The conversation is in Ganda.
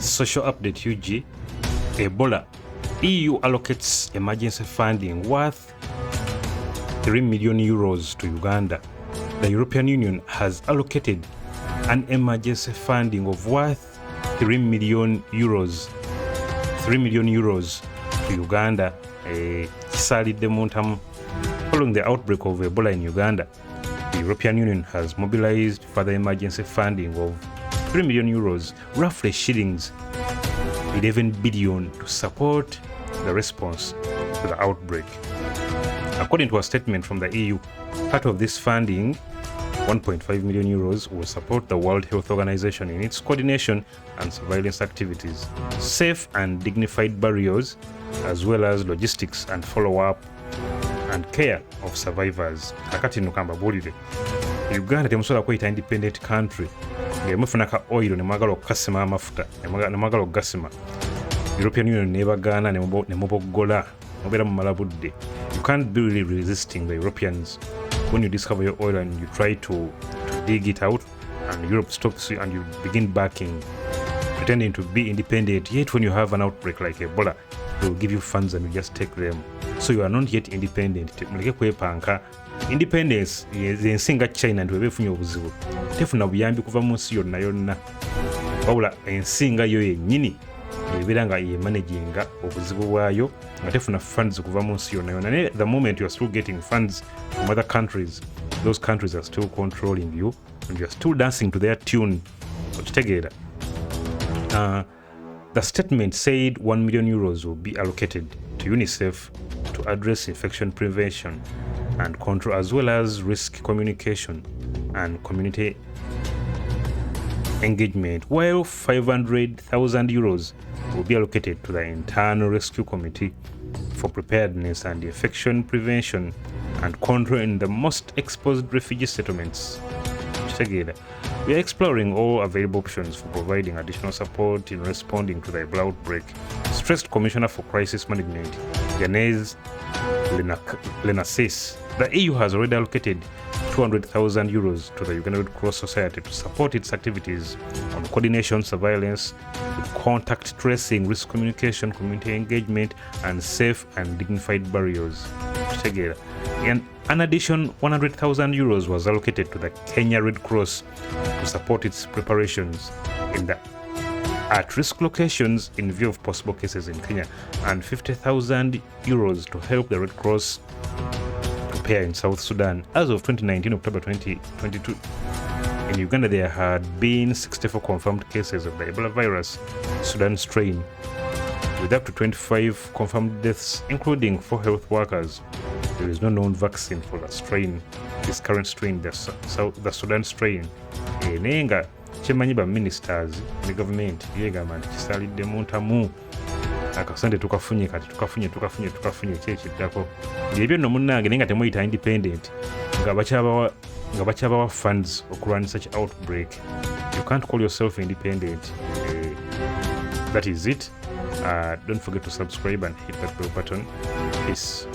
Social update UG. Ebola. EU allocates emergency funding worth 3 million euros to Uganda. The European Union has allocated an emergency funding of worth 3 million euros to Uganda. Following the outbreak of Ebola in Uganda, the European Union has mobilized further emergency funding of 3 million euros, roughly shillings 11 billion, to support the response to the outbreak. According to a statement from the EU, part of this funding, 1.5 million euros, will support the World Health Organization in its coordination and surveillance activities, safe and dignified burials, as well as logistics and follow-up and care of survivors. Akati nukamba bulire Uganda temusobola kweyita independent country ng'emufunaka oil nemwagala okukasima amafuta nemwagala okugasima. European Union nebagaana nemuboggola mubeera mumala budde. You can't be really resisting the Europeans when you discover your oil and you try to dig it out, and Europe stops you and you begin backing, pretending to be independent. Yet when you have an outbreak like Ebola, they will give you funds and you just take them. So you are not yet independent. Muleke kwepanka. Independence yensinga China nti webefunye obuzibu tefuna buyambi kuva mu nsi yonna wabula ensinga yo yennyini ebeera nga yemanaginga obuzibu bwayo nga tefuna funds kuva mu nsi yonna. The moment you are still getting funds from other countries, those countries are still controlling you and you are still dancing to their tune. Okitegeera. The statement said 1 million euros will be allocated to UNICEF to address infection prevention and control, as well as risk communication and community engagement, while 500,000 euros will be allocated to the internal rescue committee for preparedness and infection prevention and control in the most exposed refugee settlements. Together, we are exploring all available options for providing additional support in responding to the Ebola outbreak, stressed Commissioner for Crisis Management, Janez Lenasis. The EU has already allocated 200,000 euros to the Uganda Red Cross Society to support its activities on coordination, surveillance, with contact tracing, risk communication, community engagement, and safe and dignified burials. Together. And an additional 100,000 euros was allocated to the Kenya Red Cross to support its preparations in the at-risk locations in view of possible cases in Kenya, and 50,000 euros to help the Red Cross prepare in South Sudan. As of 2019, October 2022, in Uganda there had been 64 confirmed cases of the Ebola virus Sudan strain, with up to 25 confirmed deaths, including 4 health workers. There is no known vaccine for the strain, this current strain, the Sudan strain. Nenga kyemanyi ba ministers ne government yegamba nti kisaliddemu ntamu akasente tukafunye kyekiddako ebyo nno munnange naye nga temuyita independent nga bakyabawa funds okurun such outbreak. You can't call yourself independent. That is it. Don't forget to subscribe and hit that bell button. Peace.